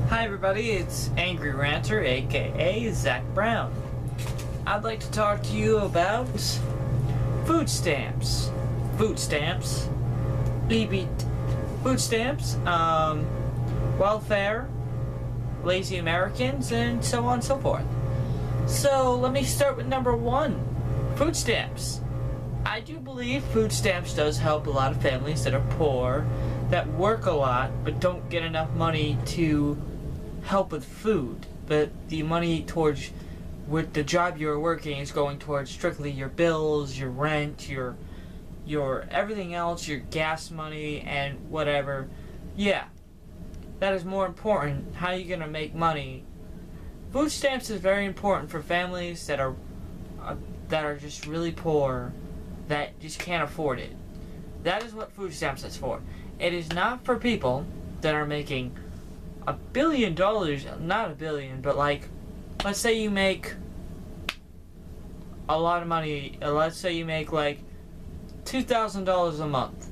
Hi everybody, it's Angry Ranter, aka Zach Brown. I'd like to talk to you about food stamps. Food stamps, welfare, lazy Americans, and so on and so forth. So let me start with number one, food stamps. I do believe food stamps does help a lot of families that are poor, that work a lot, but don't get enough money to help with food. But the money towards with the job you're working is going towards strictly your bills, your rent, your everything else, your gas money and whatever. Yeah, that is more important. How are you gonna make money? Food stamps is very important for families that are just really poor, that just can't afford it. That is what food stamps is for. It is not for people that are making $1 billion, not $1 billion, but like, let's say you make a lot of money, let's say you make like $2,000 a month,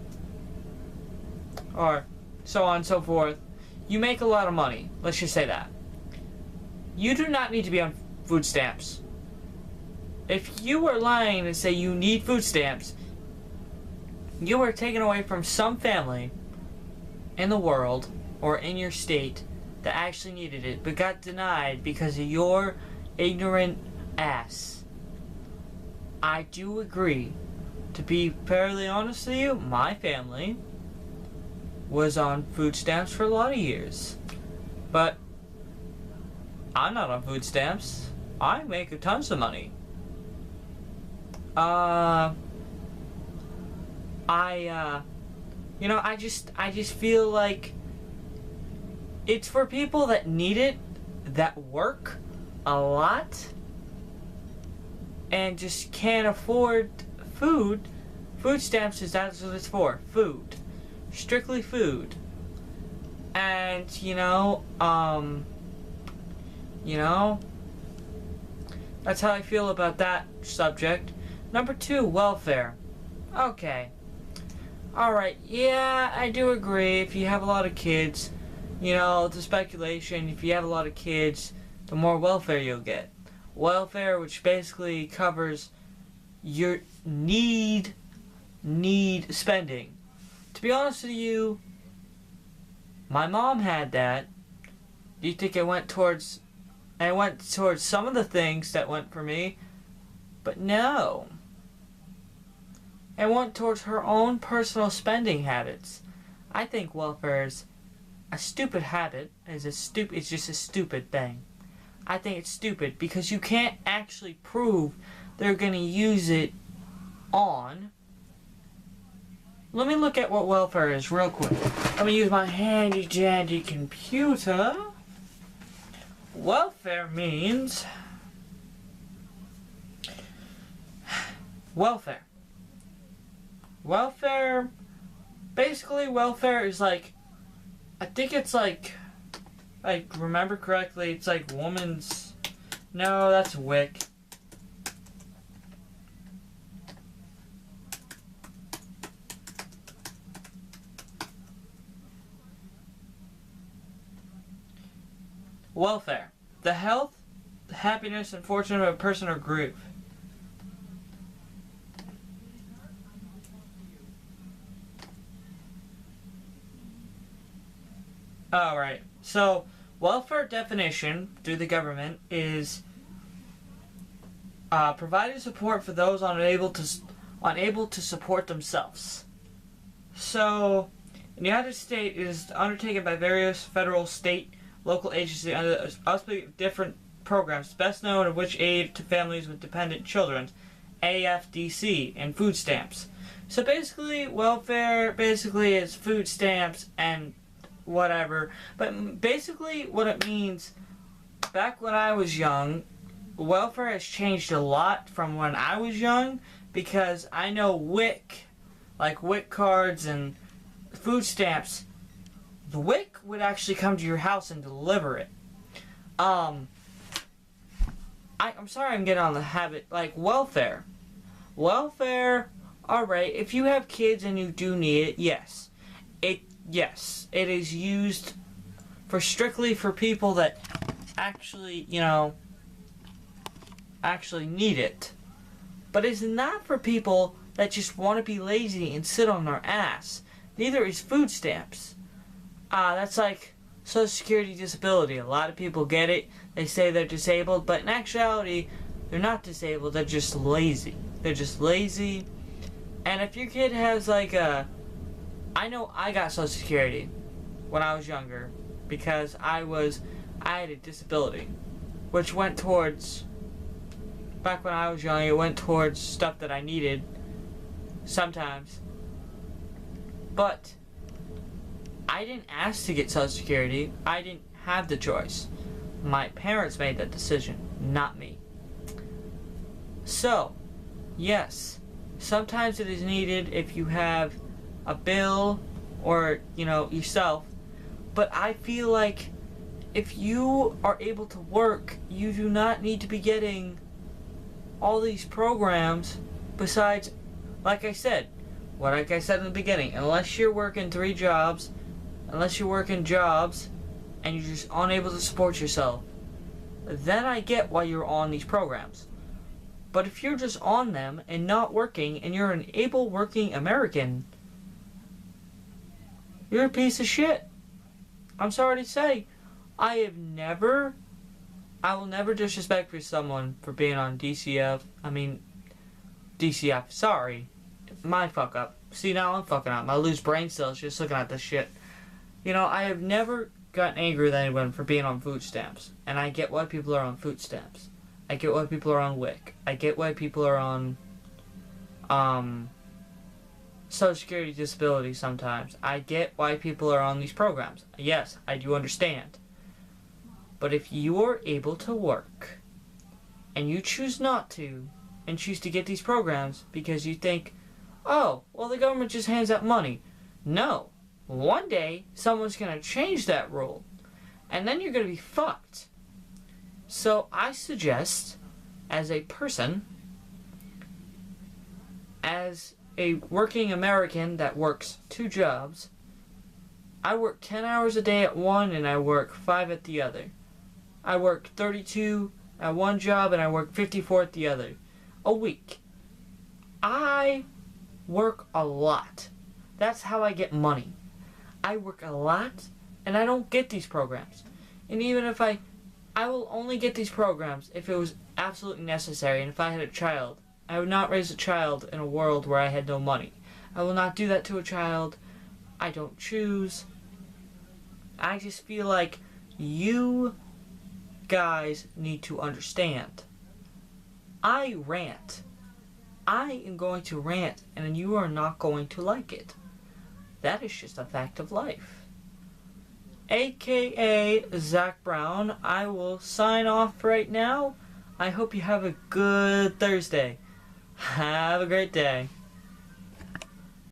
or so on and so forth. You make a lot of money, let's just say that. You do not need to be on food stamps. If you are lying and say you need food stamps, you are taken away from some family in the world or in your state that actually needed it but got denied because of your ignorant ass. I do agree. To be fairly honest with you, my family was on food stamps for a lot of years. But I'm not on food stamps. I make tons of money. I just feel like it's for people that need it, that work a lot, and just can't afford food. Food stamps that's what it's for. Food. Strictly food. And, that's how I feel about that subject. Number two, welfare. Okay. Alright, yeah, I do agree. If you have a lot of kids, it's a speculation. If you have a lot of kids, the more welfare you'll get. Welfare, which basically covers your need spending. To be honest with you, my mom had that. Do you think it went towards some of the things that went for me? But no. It went towards her own personal spending habits. I think welfare is a stupid habit. It's just a stupid thing. I think it's stupid because you can't actually prove they're going to use it on. Let me look at what welfare is real quick. Let me use my handy dandy computer. Welfare means welfare. Basically welfare is like, I think it's like, I remember correctly, it's like woman's, no, that's WIC. Welfare. The health, happiness, and fortune of a person or group. Alright, so welfare definition through the government is providing support for those unable to support themselves. So, in the United States, it is undertaken by various federal, state, local agencies under different programs, best known of which aid to families with dependent children, AFDC, and food stamps. So basically, welfare is food stamps and whatever, but basically what it means, back when I was young, welfare has changed a lot from when I was young, because I know WIC, like WIC cards and food stamps, the WIC would actually come to your house and deliver it. I'm sorry I'm getting on the habit, like welfare, alright, if you have kids and you do need it, yes, it is used strictly for people that actually, actually need it. But it's not for people that just want to be lazy and sit on their ass. Neither is food stamps. That's like Social Security disability. A lot of people get it. They say they're disabled, but in actuality, they're not disabled. They're just lazy. They're just lazy. And if your kid has I know I got Social Security when I was younger because I had a disability, which went towards, back when I was young, it went towards stuff that I needed sometimes. But I didn't ask to get Social Security. I didn't have the choice. My parents made that decision, not me. So, yes, sometimes it is needed if you have a bill or, yourself. But I feel like if you are able to work, you do not need to be getting all these programs besides, like I said in the beginning, unless you're working 3 jobs, unless you're working jobs and you're just unable to support yourself, then I get why you're on these programs. But if you're just on them and not working and you're an able working American, you're a piece of shit. I'm sorry to say. I will never disrespect for someone for being on DCF. DCF, sorry. My fuck up. See, now I'm fucking up. I lose brain cells just looking at this shit. I have never gotten angry with anyone for being on food stamps. And I get why people are on food stamps. I get why people are on WIC. I get why people are on Social Security disability sometimes. I get why people are on these programs. Yes, I do understand. But if you are able to work and you choose not to and choose to get these programs because you think, oh, well, the government just hands out money. No. One day, someone's going to change that rule. And then you're going to be fucked. So I suggest, as a person, as a working American that works 2 jobs, I work 10 hours a day at one and I work 5 at the other. I work 32 at one job and I work 54 at the other. A week. I work a lot. That's how I get money. I work a lot and I don't get these programs. And even if I will only get these programs if it was absolutely necessary, and if I had a child. I would not raise a child in a world where I had no money. I will not do that to a child. I don't choose. I just feel like you guys need to understand. I rant. I am going to rant, and you are not going to like it. That is just a fact of life. AKA Zach Brown, I will sign off right now. I hope you have a good Thursday. Have a great day.